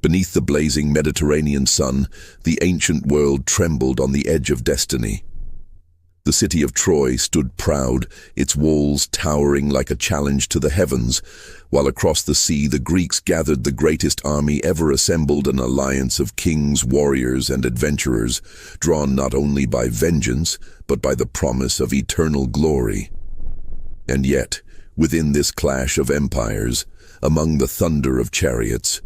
Beneath the blazing Mediterranean sun, the ancient world trembled on the edge of destiny. The city of Troy stood proud, its walls towering like a challenge to the heavens, while across the sea the Greeks gathered the greatest army ever assembled, an alliance of kings, warriors, and adventurers, drawn not only by vengeance, but by the promise of eternal glory. And yet, within this clash of empires, among the thunder of chariots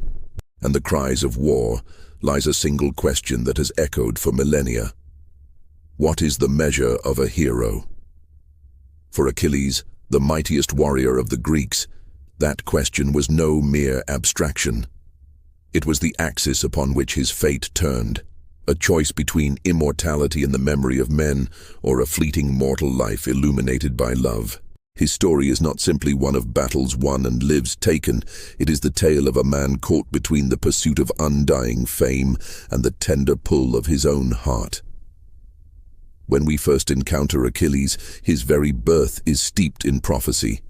and the cries of war, lies a single question that has echoed for millennia. What is the measure of a hero? For Achilles, the mightiest warrior of the Greeks, that question was no mere abstraction. It was the axis upon which his fate turned, a choice between immortality in the memory of men or a fleeting mortal life illuminated by love. His story is not simply one of battles won and lives taken. It is the tale of a man caught between the pursuit of undying fame and the tender pull of his own heart. When we first encounter Achilles, his very birth is steeped in prophecy.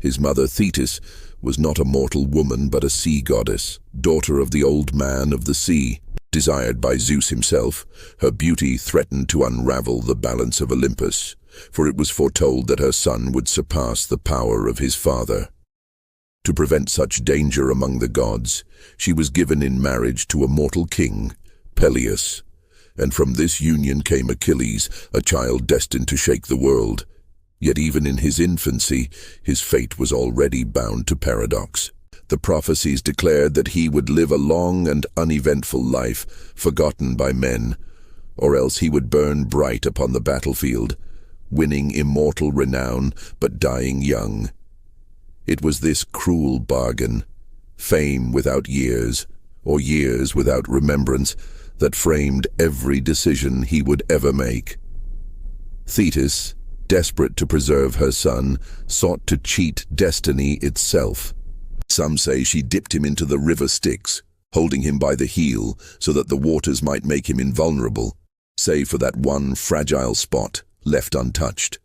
His mother Thetis was not a mortal woman but a sea goddess, daughter of the old man of the sea. Desired by Zeus himself, her beauty threatened to unravel the balance of Olympus, for it was foretold that her son would surpass the power of his father. To prevent such danger among the gods, she was given in marriage to a mortal king, Peleus, and from this union came Achilles, a child destined to shake the world. Yet even in his infancy, his fate was already bound to paradox. The prophecies declared that he would live a long and uneventful life, forgotten by men, or else he would burn bright upon the battlefield, winning immortal renown but dying young. It was this cruel bargain, fame without years, or years without remembrance, that framed every decision he would ever make. Thetis, desperate to preserve her son, sought to cheat destiny itself. Some say she dipped him into the river Styx, holding him by the heel so that the waters might make him invulnerable, save for that one fragile spot left untouched.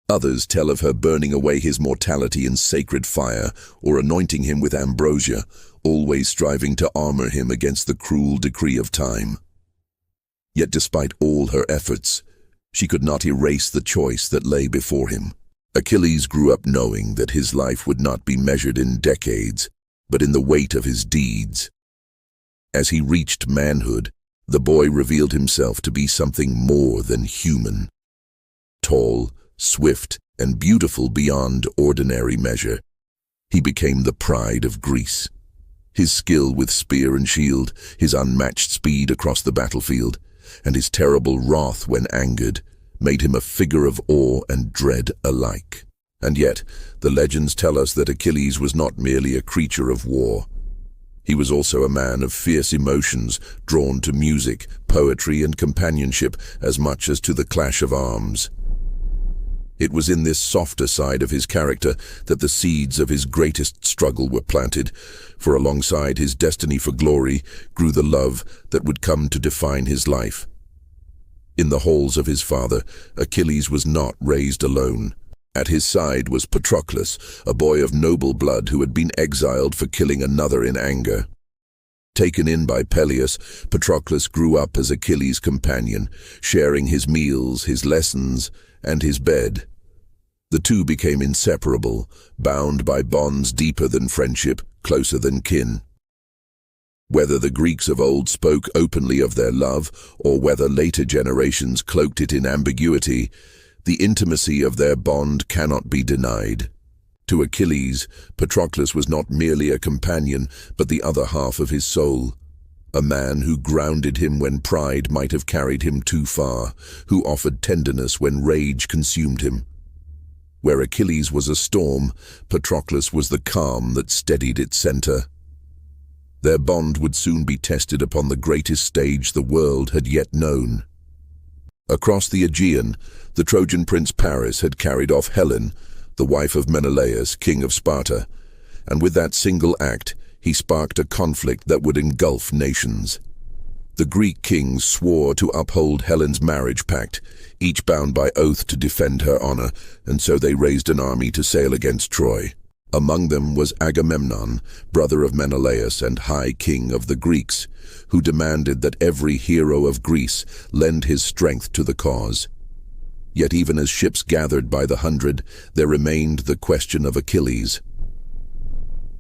Others tell of her burning away his mortality in sacred fire or anointing him with ambrosia, always striving to armor him against the cruel decree of time. Yet despite all her efforts, she could not erase the choice that lay before him. Achilles grew up knowing that his life would not be measured in decades, but in the weight of his deeds. As he reached manhood, the boy revealed himself to be something more than human. Tall, swift, and beautiful beyond ordinary measure, he became the pride of Greece. His skill with spear and shield, his unmatched speed across the battlefield, and his terrible wrath when angered, made him a figure of awe and dread alike. And yet, the legends tell us that Achilles was not merely a creature of war. He was also a man of fierce emotions, drawn to music, poetry, and companionship as much as to the clash of arms. It was in this softer side of his character that the seeds of his greatest struggle were planted, for alongside his destiny for glory grew the love that would come to define his life. In the halls of his father, Achilles was not raised alone. At his side was Patroclus, a boy of noble blood who had been exiled for killing another in anger. Taken in by Peleus, Patroclus grew up as Achilles' companion, sharing his meals, his lessons, and his bed. The two became inseparable, bound by bonds deeper than friendship, closer than kin. Whether the Greeks of old spoke openly of their love, or whether later generations cloaked it in ambiguity, the intimacy of their bond cannot be denied. To Achilles, Patroclus was not merely a companion, but the other half of his soul. A man who grounded him when pride might have carried him too far, who offered tenderness when rage consumed him. Where Achilles was a storm, Patroclus was the calm that steadied its center. Their bond would soon be tested upon the greatest stage the world had yet known. Across the Aegean, the Trojan prince Paris had carried off Helen, the wife of Menelaus, king of Sparta, and with that single act, he sparked a conflict that would engulf nations. The Greek kings swore to uphold Helen's marriage pact, each bound by oath to defend her honor, and so they raised an army to sail against Troy. Among them was Agamemnon, brother of Menelaus and high king of the Greeks, who demanded that every hero of Greece lend his strength to the cause. Yet even as ships gathered by the hundred, there remained the question of Achilles.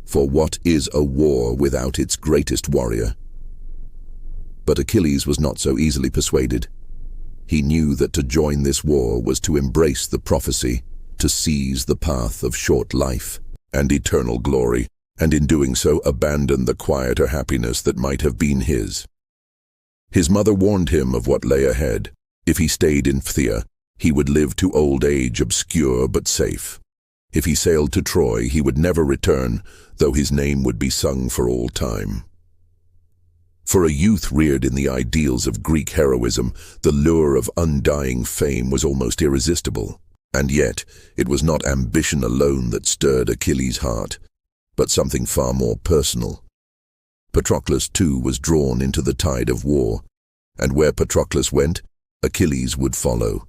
For what is a war without its greatest warrior? But Achilles was not so easily persuaded. He knew that to join this war was to embrace the prophecy, to seize the path of short life and eternal glory, and in doing so abandon the quieter happiness that might have been his. His mother warned him of what lay ahead. If he stayed in Phthia, he would live to old age obscure but safe. If he sailed to Troy, he would never return, though his name would be sung for all time. For a youth reared in the ideals of Greek heroism, the lure of undying fame was almost irresistible. And yet, it was not ambition alone that stirred Achilles' heart, but something far more personal. Patroclus too was drawn into the tide of war, and where Patroclus went, Achilles would follow.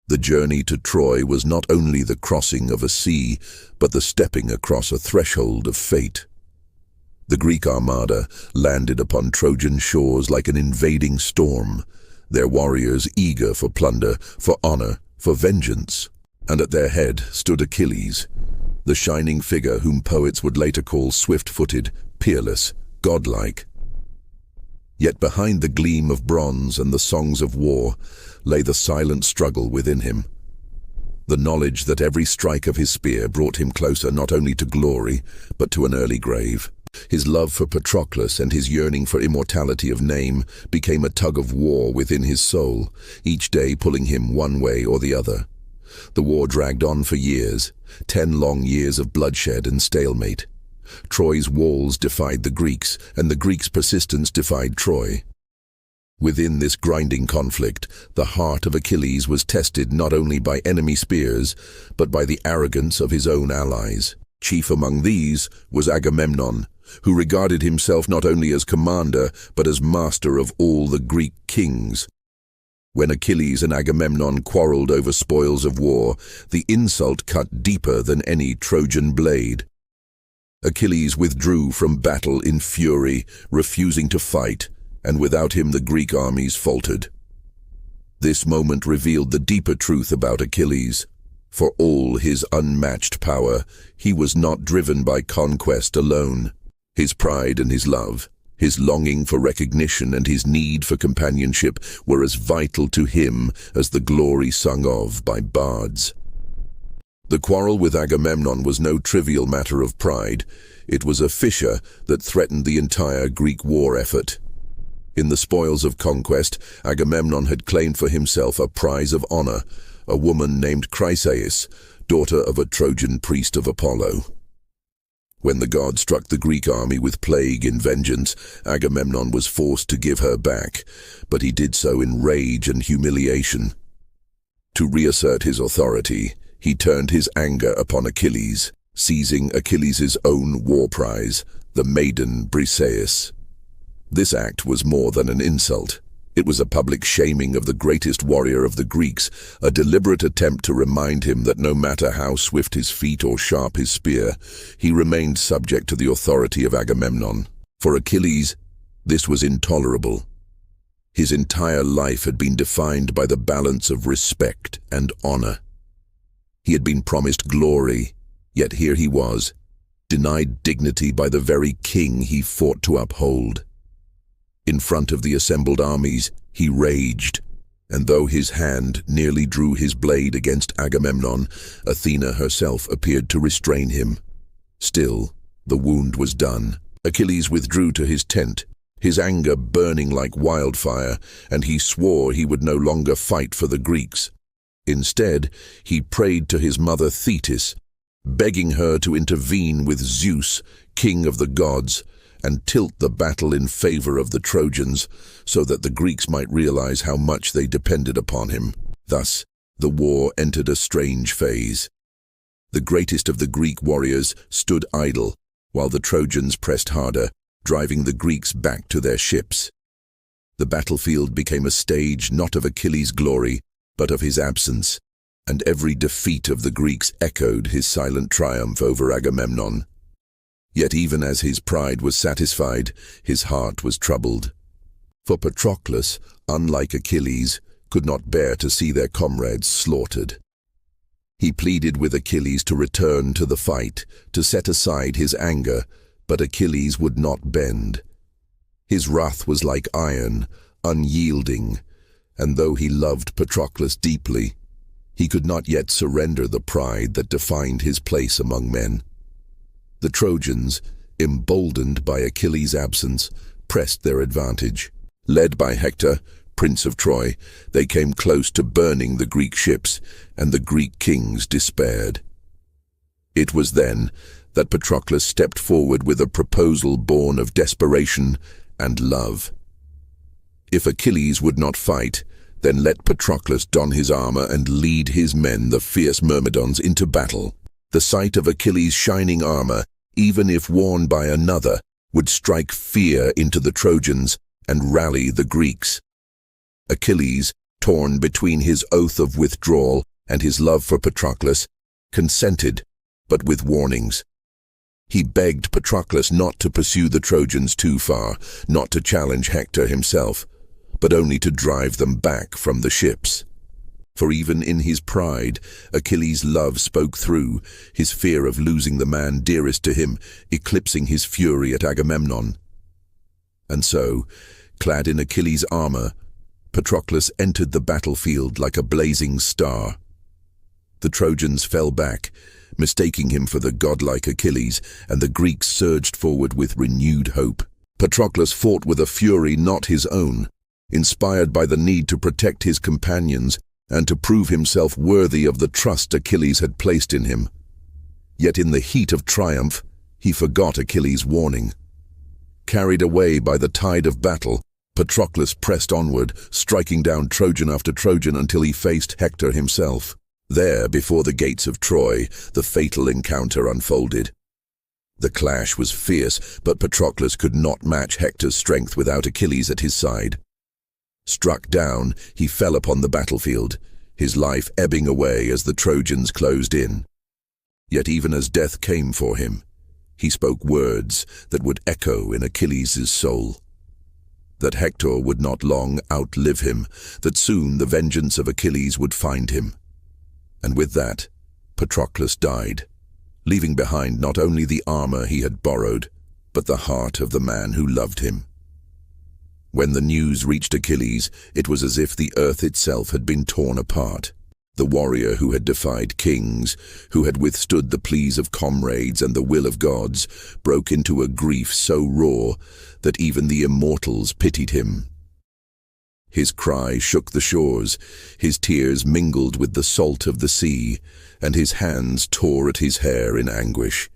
The journey to Troy was not only the crossing of a sea, but the stepping across a threshold of fate. The Greek armada landed upon Trojan shores like an invading storm, their warriors eager for plunder, for honor, for vengeance. And at their head stood Achilles, the shining figure whom poets would later call swift-footed, peerless, godlike. Yet behind the gleam of bronze and the songs of war lay the silent struggle within him. The knowledge that every strike of his spear brought him closer not only to glory, but to an early grave. His love for Patroclus and his yearning for immortality of name became a tug of war within his soul, each day pulling him one way or the other. The war dragged on for years, 10 long years of bloodshed and stalemate. Troy's walls defied the Greeks, and the Greeks' persistence defied Troy. Within this grinding conflict, the heart of Achilles was tested not only by enemy spears, but by the arrogance of his own allies. Chief among these was Agamemnon, who regarded himself not only as commander, but as master of all the Greek kings. When Achilles and Agamemnon quarreled over spoils of war, the insult cut deeper than any Trojan blade. Achilles withdrew from battle in fury, refusing to fight, and without him the Greek armies faltered. This moment revealed the deeper truth about Achilles. For all his unmatched power, he was not driven by conquest alone. His pride and his love, his longing for recognition and his need for companionship were as vital to him as the glory sung of by bards. The quarrel with Agamemnon was no trivial matter of pride. It was a fissure that threatened the entire Greek war effort. In the spoils of conquest, Agamemnon had claimed for himself a prize of honor, a woman named Chryseis, daughter of a Trojan priest of Apollo. When the god struck the Greek army with plague in vengeance, Agamemnon was forced to give her back, but he did so in rage and humiliation. To reassert his authority, he turned his anger upon Achilles, seizing Achilles' own war prize, the maiden Briseis. This act was more than an insult. It was a public shaming of the greatest warrior of the Greeks, a deliberate attempt to remind him that no matter how swift his feet or sharp his spear, he remained subject to the authority of Agamemnon. For Achilles, this was intolerable. His entire life had been defined by the balance of respect and honor. He had been promised glory, yet here he was, denied dignity by the very king he fought to uphold. In front of the assembled armies, he raged, and though his hand nearly drew his blade against Agamemnon, Athena herself appeared to restrain him. Still, the wound was done. Achilles withdrew to his tent, his anger burning like wildfire, and he swore he would no longer fight for the Greeks. Instead, he prayed to his mother Thetis, begging her to intervene with Zeus, king of the gods, and tilt the battle in favor of the Trojans, so that the Greeks might realize how much they depended upon him. Thus, the war entered a strange phase. The greatest of the Greek warriors stood idle, while the Trojans pressed harder, driving the Greeks back to their ships. The battlefield became a stage not of Achilles' glory, but of his absence. and every defeat of the Greeks echoed his silent triumph over Agamemnon. Yet even as his pride was satisfied, his heart was troubled. For Patroclus, unlike Achilles, could not bear to see their comrades slaughtered. He pleaded with Achilles to return to the fight, to set aside his anger, but Achilles would not bend. His wrath was like iron, unyielding, and though he loved Patroclus deeply, he could not yet surrender the pride that defined his place among men. The Trojans, emboldened by Achilles' absence, pressed their advantage. Led by Hector, Prince of Troy, they came close to burning the Greek ships, and the Greek kings despaired. It was then that Patroclus stepped forward with a proposal born of desperation and love. If Achilles would not fight, then let Patroclus don his armor and lead his men, the fierce Myrmidons, into battle. The sight of Achilles' shining armor, even if worn by another, would strike fear into the Trojans and rally the Greeks. Achilles, torn between his oath of withdrawal and his love for Patroclus, consented, but with warnings. He begged Patroclus not to pursue the Trojans too far, not to challenge Hector himself, but only to drive them back from the ships. For even in his pride, Achilles' love spoke through, his fear of losing the man dearest to him, eclipsing his fury at Agamemnon. And so, clad in Achilles' armor, Patroclus entered the battlefield like a blazing star. The Trojans fell back, mistaking him for the godlike Achilles, and the Greeks surged forward with renewed hope. Patroclus fought with a fury not his own, inspired by the need to protect his companions and to prove himself worthy of the trust Achilles had placed in him. Yet in the heat of triumph, he forgot Achilles' warning. Carried away by the tide of battle, Patroclus pressed onward, striking down Trojan after Trojan until he faced Hector himself. There, before the gates of Troy, the fatal encounter unfolded. The clash was fierce, but Patroclus could not match Hector's strength without Achilles at his side. Struck down, he fell upon the battlefield, his life ebbing away as the Trojans closed in. Yet even as death came for him, he spoke words that would echo in Achilles' soul. That Hector would not long outlive him, that soon the vengeance of Achilles would find him. And with that, Patroclus died, leaving behind not only the armor he had borrowed, but the heart of the man who loved him. When the news reached Achilles, it was as if the earth itself had been torn apart. The warrior who had defied kings, who had withstood the pleas of comrades and the will of gods, broke into a grief so raw that even the immortals pitied him. His cry shook the shores, his tears mingled with the salt of the sea, and his hands tore at his hair in anguish.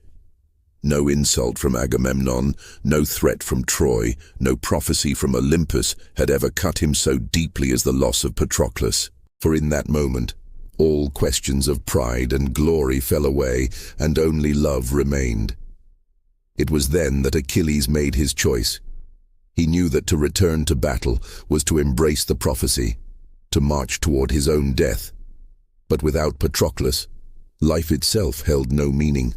No insult from Agamemnon, no threat from Troy, no prophecy from Olympus had ever cut him so deeply as the loss of Patroclus. For in that moment, all questions of pride and glory fell away, and only love remained. It was then that Achilles made his choice. He knew that to return to battle was to embrace the prophecy, to march toward his own death. But without Patroclus, life itself held no meaning.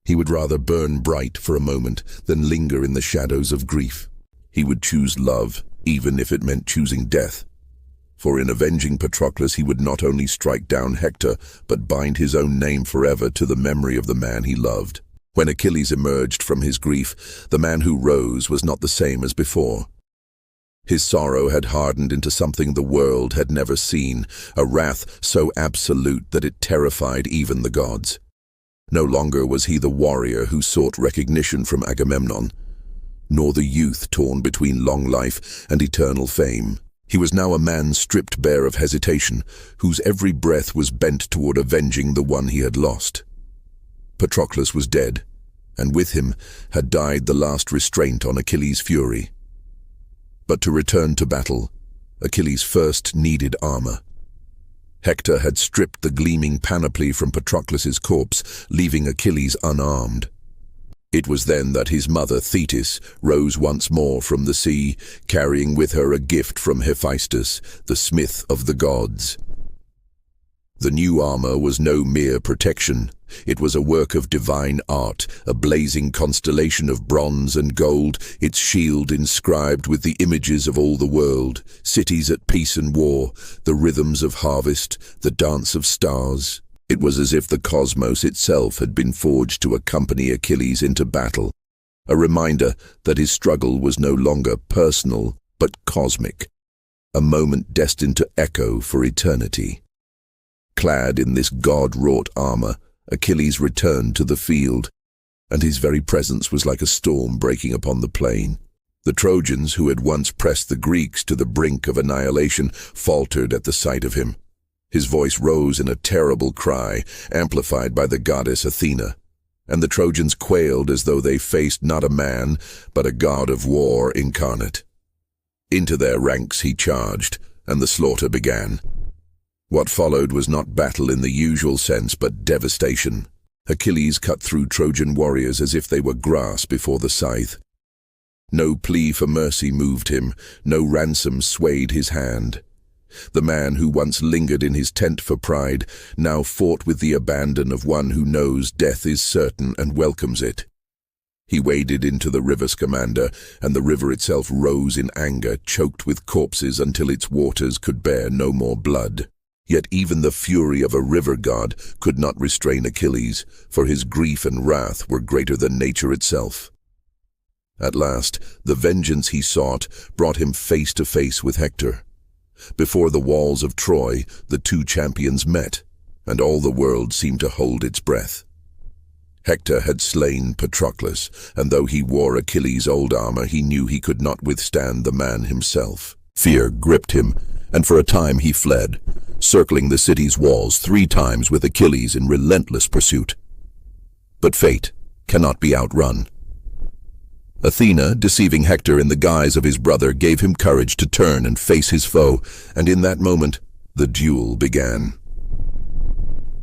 He would rather burn bright for a moment than linger in the shadows of grief. He would choose love, even if it meant choosing death. For in avenging Patroclus he would not only strike down Hector, but bind his own name forever to the memory of the man he loved. When Achilles emerged from his grief, the man who rose was not the same as before. His sorrow had hardened into something the world had never seen, a wrath so absolute that it terrified even the gods. No longer was he the warrior who sought recognition from Agamemnon, nor the youth torn between long life and eternal fame. He was now a man stripped bare of hesitation, whose every breath was bent toward avenging the one he had lost. Patroclus was dead, and with him had died the last restraint on Achilles' fury. But to return to battle, Achilles first needed armor. Hector had stripped the gleaming panoply from Patroclus's corpse, leaving Achilles unarmed. It was then that his mother Thetis rose once more from the sea, carrying with her a gift from Hephaestus, the smith of the gods. The new armor was no mere protection. It was a work of divine art, a blazing constellation of bronze and gold, its shield inscribed with the images of all the world, cities at peace and war, the rhythms of harvest, the dance of stars. It was as if the cosmos itself had been forged to accompany Achilles into battle, a reminder that his struggle was no longer personal but cosmic, a moment destined to echo for eternity. Clad in this god-wrought armor, Achilles returned to the field, and his very presence was like a storm breaking upon the plain. The Trojans, who had once pressed the Greeks to the brink of annihilation, faltered at the sight of him. His voice rose in a terrible cry, amplified by the goddess Athena, and the Trojans quailed as though they faced not a man, but a god of war incarnate. Into their ranks he charged, and the slaughter began. What followed was not battle in the usual sense, but devastation. Achilles cut through Trojan warriors as if they were grass before the scythe. No plea for mercy moved him, no ransom swayed his hand. The man who once lingered in his tent for pride now fought with the abandon of one who knows death is certain and welcomes it. He waded into the river Scamander, and the river itself rose in anger, choked with corpses until its waters could bear no more blood. Yet even the fury of a river god could not restrain Achilles, for his grief and wrath were greater than nature itself. At last, the vengeance he sought brought him face to face with Hector. Before the walls of Troy, the two champions met, and all the world seemed to hold its breath. Hector had slain Patroclus, and though he wore Achilles' old armor, he knew he could not withstand the man himself. Fear gripped him, and for a time he fled, circling the city's walls 3 times with Achilles in relentless pursuit. But fate cannot be outrun. Athena, deceiving Hector in the guise of his brother, gave him courage to turn and face his foe, and in that moment, the duel began.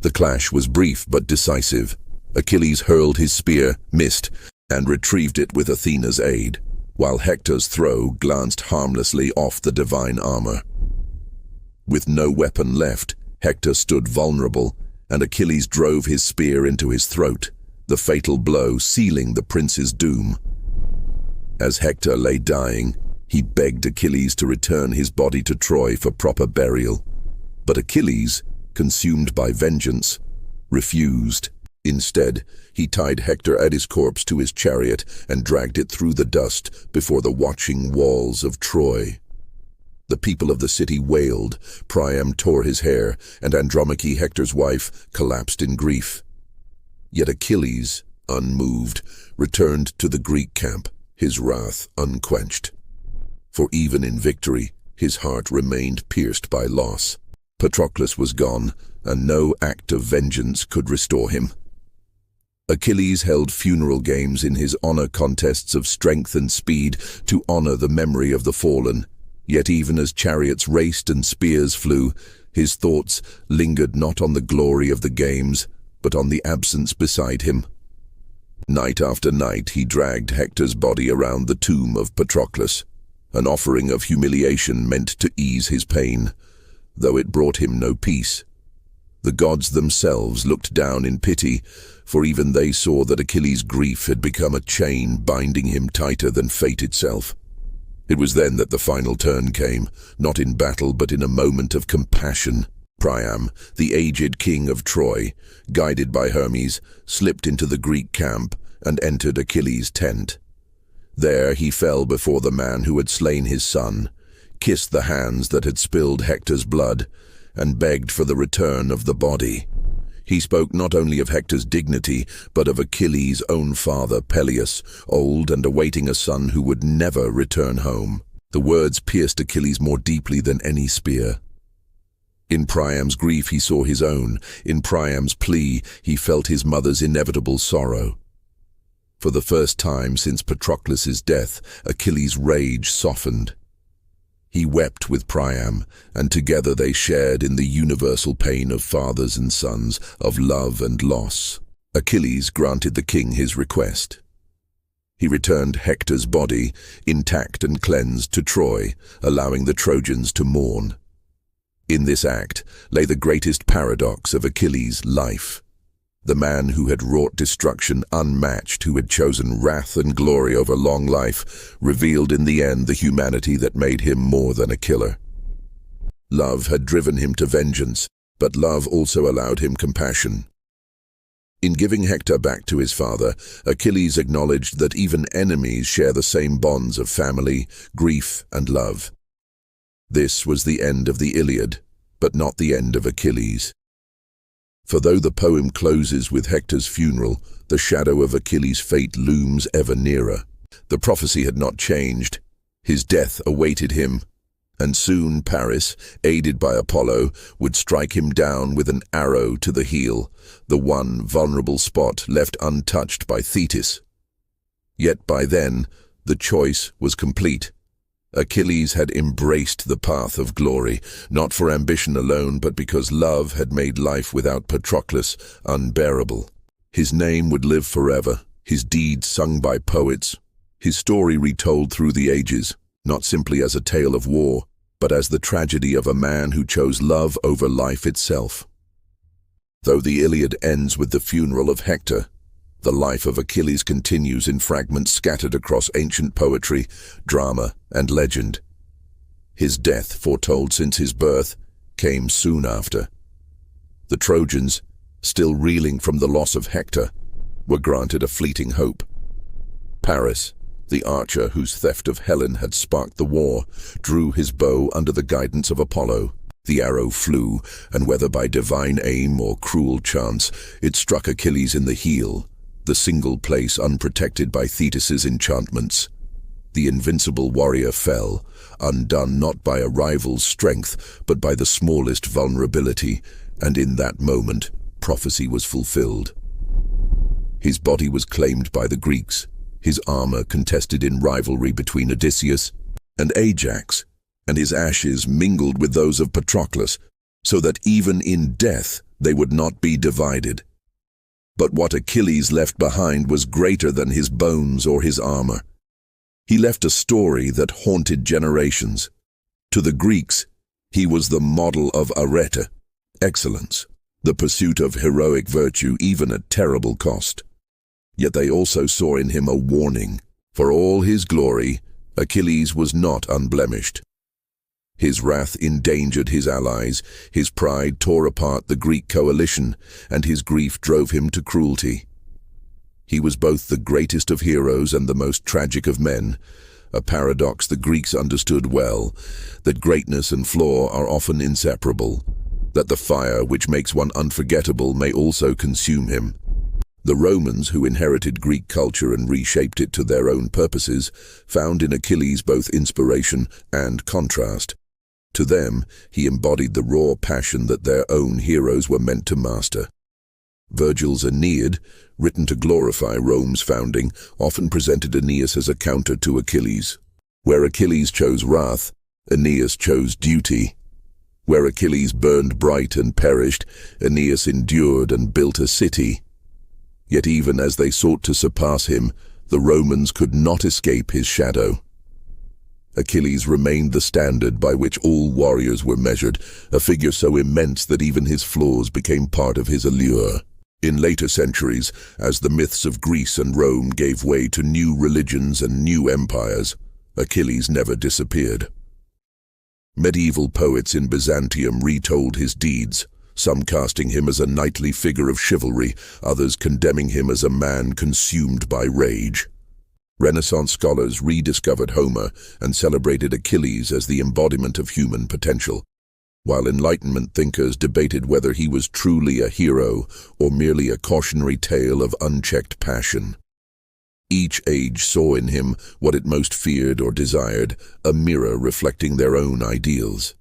The clash was brief but decisive. Achilles hurled his spear, missed, and retrieved it with Athena's aid, while Hector's throw glanced harmlessly off the divine armor. With no weapon left, Hector stood vulnerable, and Achilles drove his spear into his throat, the fatal blow sealing the prince's doom. As Hector lay dying, he begged Achilles to return his body to Troy for proper burial. But Achilles, consumed by vengeance, refused. Instead, he tied Hector at his corpse to his chariot and dragged it through the dust before the watching walls of Troy. The people of the city wailed, Priam tore his hair, and Andromache, Hector's wife, collapsed in grief. Yet Achilles, unmoved, returned to the Greek camp, his wrath unquenched. For even in victory, his heart remained pierced by loss. Patroclus was gone, and no act of vengeance could restore him. Achilles held funeral games in his honor contests of strength and speed to honor the memory of the fallen. Yet even as chariots raced and spears flew, his thoughts lingered not on the glory of the games, but on the absence beside him. Night after night he dragged Hector's body around the tomb of Patroclus, an offering of humiliation meant to ease his pain, though it brought him no peace. The gods themselves looked down in pity, for even they saw that Achilles' grief had become a chain binding him tighter than fate itself. It was then that the final turn came, not in battle but in a moment of compassion. Priam, the aged king of Troy, guided by Hermes, slipped into the Greek camp and entered Achilles' tent. There he fell before the man who had slain his son, kissed the hands that had spilled Hector's blood, and begged for the return of the body. He spoke not only of Hector's dignity, but of Achilles' own father, Peleus, old and awaiting a son who would never return home. The words pierced Achilles more deeply than any spear. In Priam's grief he saw his own. In Priam's plea he felt his mother's inevitable sorrow. For the first time since Patroclus' death, Achilles' rage softened. He wept with Priam, and together they shared in the universal pain of fathers and sons, of love and loss. Achilles granted the king his request. He returned Hector's body, intact and cleansed, to Troy, allowing the Trojans to mourn. In this act lay the greatest paradox of Achilles' life. The man who had wrought destruction unmatched, who had chosen wrath and glory over long life, revealed in the end the humanity that made him more than a killer. Love had driven him to vengeance, but love also allowed him compassion. In giving Hector back to his father, Achilles acknowledged that even enemies share the same bonds of family, grief, and love. This was the end of the Iliad, but not the end of Achilles. For though the poem closes with Hector's funeral, the shadow of Achilles' fate looms ever nearer. The prophecy had not changed. His death awaited him, and soon Paris, aided by Apollo, would strike him down with an arrow to the heel, the one vulnerable spot left untouched by Thetis. Yet by then, the choice was complete. Achilles had embraced the path of glory, not for ambition alone, but because love had made life without Patroclus unbearable. His name would live forever, his deeds sung by poets, his story retold through the ages, not simply as a tale of war, but as the tragedy of a man who chose love over life itself. Though the Iliad ends with the funeral of Hector, the life of Achilles continues in fragments scattered across ancient poetry, drama, and legend. His death, foretold since his birth, came soon after. The Trojans, still reeling from the loss of Hector, were granted a fleeting hope. Paris, the archer whose theft of Helen had sparked the war, drew his bow under the guidance of Apollo. The arrow flew, and whether by divine aim or cruel chance, it struck Achilles in the heel, the single place unprotected by Thetis's enchantments. The invincible warrior fell, undone not by a rival's strength, but by the smallest vulnerability, and in that moment, prophecy was fulfilled. His body was claimed by the Greeks, his armor contested in rivalry between Odysseus and Ajax, and his ashes mingled with those of Patroclus, so that even in death they would not be divided. But what Achilles left behind was greater than his bones or his armor. He left a story that haunted generations. To the Greeks, he was the model of arete, excellence, the pursuit of heroic virtue even at terrible cost. Yet they also saw in him a warning. For all his glory, Achilles was not unblemished. His wrath endangered his allies, his pride tore apart the Greek coalition, and his grief drove him to cruelty. He was both the greatest of heroes and the most tragic of men, a paradox the Greeks understood well, that greatness and flaw are often inseparable, that the fire which makes one unforgettable may also consume him. The Romans, who inherited Greek culture and reshaped it to their own purposes, found in Achilles both inspiration and contrast. To them, he embodied the raw passion that their own heroes were meant to master. Virgil's Aeneid, written to glorify Rome's founding, often presented Aeneas as a counter to Achilles. Where Achilles chose wrath, Aeneas chose duty. Where Achilles burned bright and perished, Aeneas endured and built a city. Yet even as they sought to surpass him, the Romans could not escape his shadow. Achilles remained the standard by which all warriors were measured, a figure so immense that even his flaws became part of his allure. In later centuries, as the myths of Greece and Rome gave way to new religions and new empires, Achilles never disappeared. Medieval poets in Byzantium retold his deeds, some casting him as a knightly figure of chivalry, others condemning him as a man consumed by rage. Renaissance scholars rediscovered Homer and celebrated Achilles as the embodiment of human potential, while Enlightenment thinkers debated whether he was truly a hero or merely a cautionary tale of unchecked passion. Each age saw in him what it most feared or desired, a mirror reflecting their own ideals.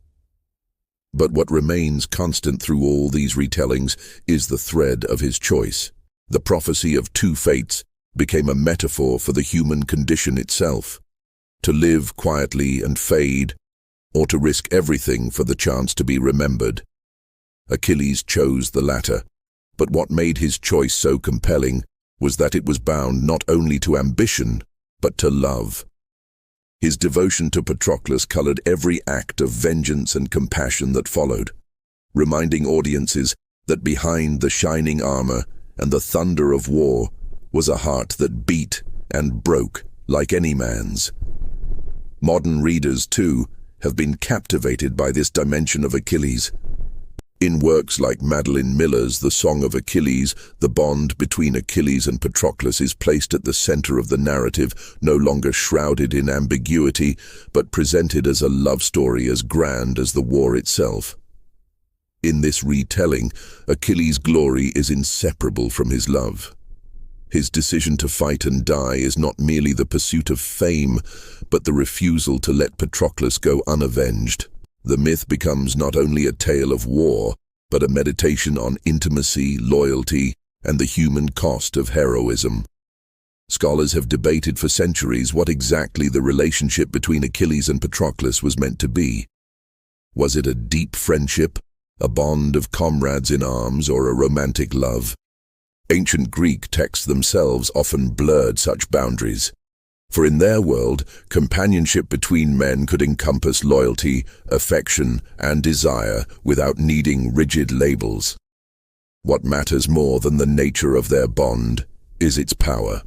But what remains constant through all these retellings is the thread of his choice. The prophecy of two fates became a metaphor for the human condition itself, to live quietly and fade, or to risk everything for the chance to be remembered. Achilles chose the latter, but what made his choice so compelling was that it was bound not only to ambition, but to love. His devotion to Patroclus colored every act of vengeance and compassion that followed, reminding audiences that behind the shining armor and the thunder of war was a heart that beat and broke like any man's. Modern readers, too, have been captivated by this dimension of Achilles. In works like Madeline Miller's The Song of Achilles, the bond between Achilles and Patroclus is placed at the center of the narrative, no longer shrouded in ambiguity, but presented as a love story as grand as the war itself. In this retelling, Achilles' glory is inseparable from his love. His decision to fight and die is not merely the pursuit of fame, but the refusal to let Patroclus go unavenged. The myth becomes not only a tale of war, but a meditation on intimacy, loyalty, and the human cost of heroism. Scholars have debated for centuries what exactly the relationship between Achilles and Patroclus was meant to be. Was it a deep friendship, a bond of comrades in arms, or a romantic love? Ancient Greek texts themselves often blurred such boundaries. For in their world, companionship between men could encompass loyalty, affection, and desire without needing rigid labels. What matters more than the nature of their bond is its power.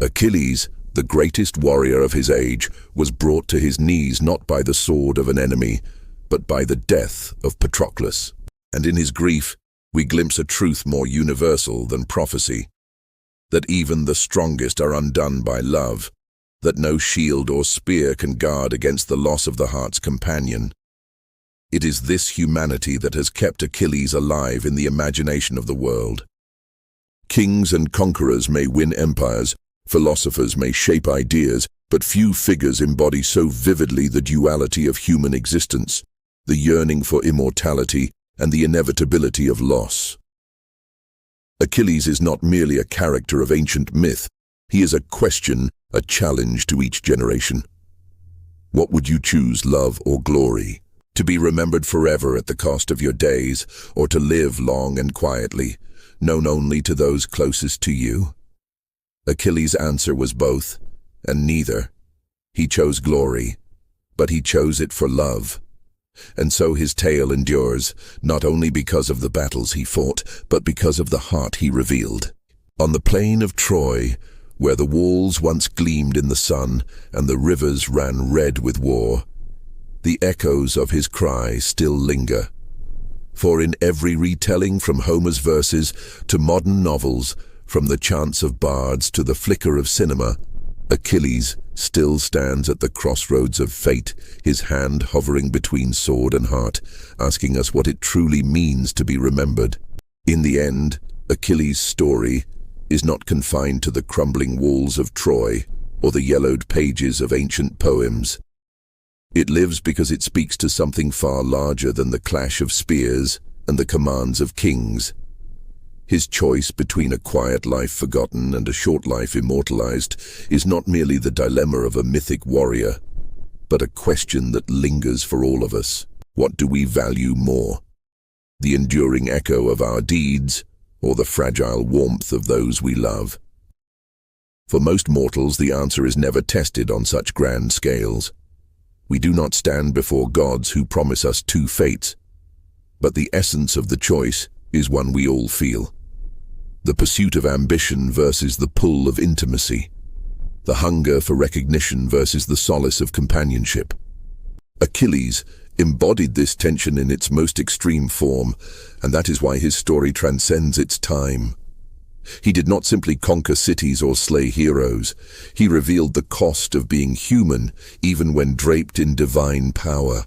Achilles, the greatest warrior of his age, was brought to his knees not by the sword of an enemy, but by the death of Patroclus. And in his grief, we glimpse a truth more universal than prophecy. That even the strongest are undone by love, that no shield or spear can guard against the loss of the heart's companion. It is this humanity that has kept Achilles alive in the imagination of the world. Kings and conquerors may win empires, philosophers may shape ideas, but few figures embody so vividly the duality of human existence, the yearning for immortality, and the inevitability of loss. Achilles is not merely a character of ancient myth, he is a question, a challenge to each generation. What would you choose, love or glory? To be remembered forever at the cost of your days, or to live long and quietly, known only to those closest to you? Achilles' answer was both, and neither. He chose glory, but he chose it for love. And so his tale endures, not only because of the battles he fought, but because of the heart he revealed. On the plain of Troy, where the walls once gleamed in the sun and the rivers ran red with war, the echoes of his cry still linger. For in every retelling, from Homer's verses to modern novels, from the chants of bards to the flicker of cinema, Achilles still stands at the crossroads of fate, his hand hovering between sword and heart, asking us what it truly means to be remembered. In the end, Achilles' story is not confined to the crumbling walls of Troy or the yellowed pages of ancient poems. It lives because it speaks to something far larger than the clash of spears and the commands of kings. His choice between a quiet life forgotten and a short life immortalized is not merely the dilemma of a mythic warrior, but a question that lingers for all of us. What do we value more? The enduring echo of our deeds, or the fragile warmth of those we love? For most mortals, the answer is never tested on such grand scales. We do not stand before gods who promise us two fates, but the essence of the choice is one we all feel. The pursuit of ambition versus the pull of intimacy. The hunger for recognition versus the solace of companionship. Achilles embodied this tension in its most extreme form, and that is why his story transcends its time. He did not simply conquer cities or slay heroes. He revealed the cost of being human, even when draped in divine power.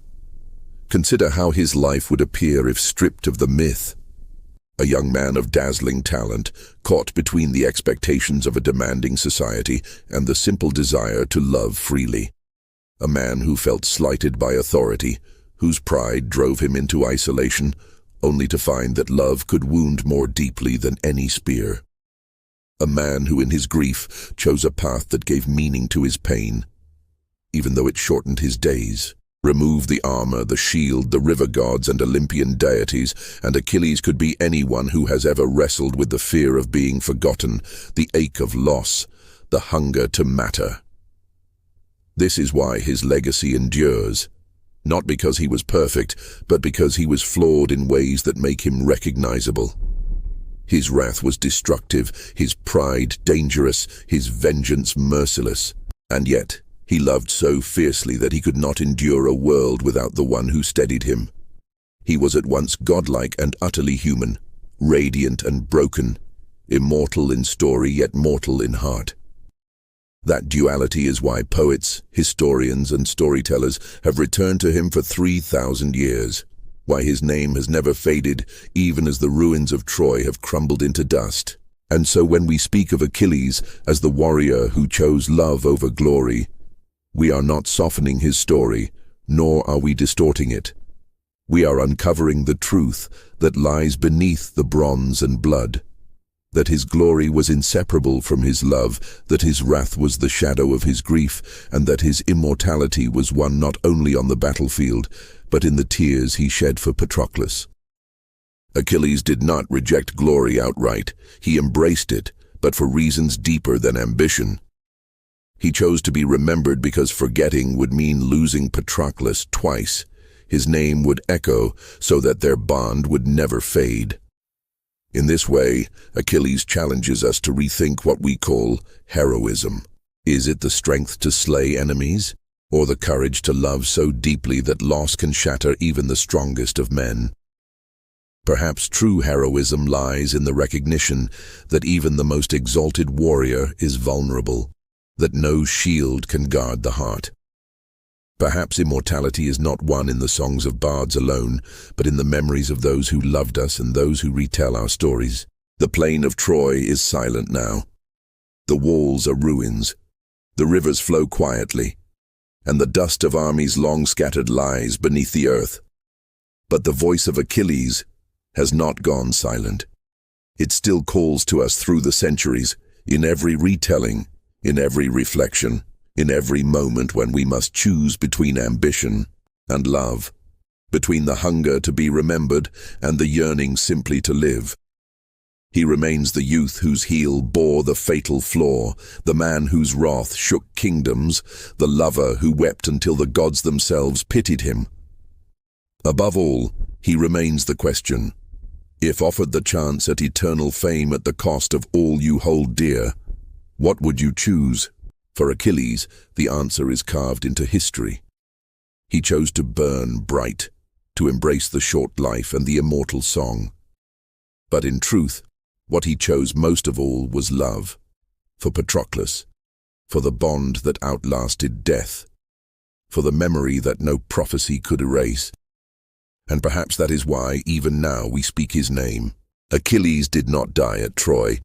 Consider how his life would appear if stripped of the myth. A young man of dazzling talent, caught between the expectations of a demanding society and the simple desire to love freely. A man who felt slighted by authority, whose pride drove him into isolation, only to find that love could wound more deeply than any spear. A man who in his grief chose a path that gave meaning to his pain, even though it shortened his days. Remove the armor, the shield, the river gods and Olympian deities, and Achilles could be anyone who has ever wrestled with the fear of being forgotten, the ache of loss, the hunger to matter. This is why his legacy endures. Not because he was perfect, but because he was flawed in ways that make him recognizable. His wrath was destructive, his pride dangerous, his vengeance merciless. And yet, he loved so fiercely that he could not endure a world without the one who steadied him. He was at once godlike and utterly human, radiant and broken, immortal in story yet mortal in heart. That duality is why poets, historians, and storytellers have returned to him for 3,000 years, why his name has never faded even as the ruins of Troy have crumbled into dust. And so when we speak of Achilles as the warrior who chose love over glory, we are not softening his story, nor are we distorting it. We are uncovering the truth that lies beneath the bronze and blood. That his glory was inseparable from his love, that his wrath was the shadow of his grief, and that his immortality was won not only on the battlefield, but in the tears he shed for Patroclus. Achilles did not reject glory outright. He embraced it, but for reasons deeper than ambition. He chose to be remembered because forgetting would mean losing Patroclus twice. His name would echo so that their bond would never fade. In this way, Achilles challenges us to rethink what we call heroism. Is it the strength to slay enemies, or the courage to love so deeply that loss can shatter even the strongest of men? Perhaps true heroism lies in the recognition that even the most exalted warrior is vulnerable, that no shield can guard the heart. Perhaps immortality is not won in the songs of bards alone, but in the memories of those who loved us and those who retell our stories. The plain of Troy is silent now. The walls are ruins. The rivers flow quietly, and the dust of armies long scattered lies beneath the earth. But the voice of Achilles has not gone silent. It still calls to us through the centuries, in every retelling, in every reflection, in every moment when we must choose between ambition and love, between the hunger to be remembered and the yearning simply to live. He remains the youth whose heel bore the fatal flaw, the man whose wrath shook kingdoms, the lover who wept until the gods themselves pitied him. Above all, he remains the question. If offered the chance at eternal fame at the cost of all you hold dear, what would you choose? For Achilles, the answer is carved into history. He chose to burn bright, to embrace the short life and the immortal song. But in truth, what he chose most of all was love, for Patroclus, for the bond that outlasted death, for the memory that no prophecy could erase. And perhaps that is why, even now, we speak his name. Achilles did not die at Troy.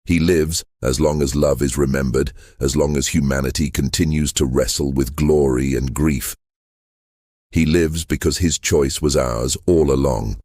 He lives as long as love is remembered, as long as humanity continues to wrestle with glory and grief. He lives because his choice was ours all along.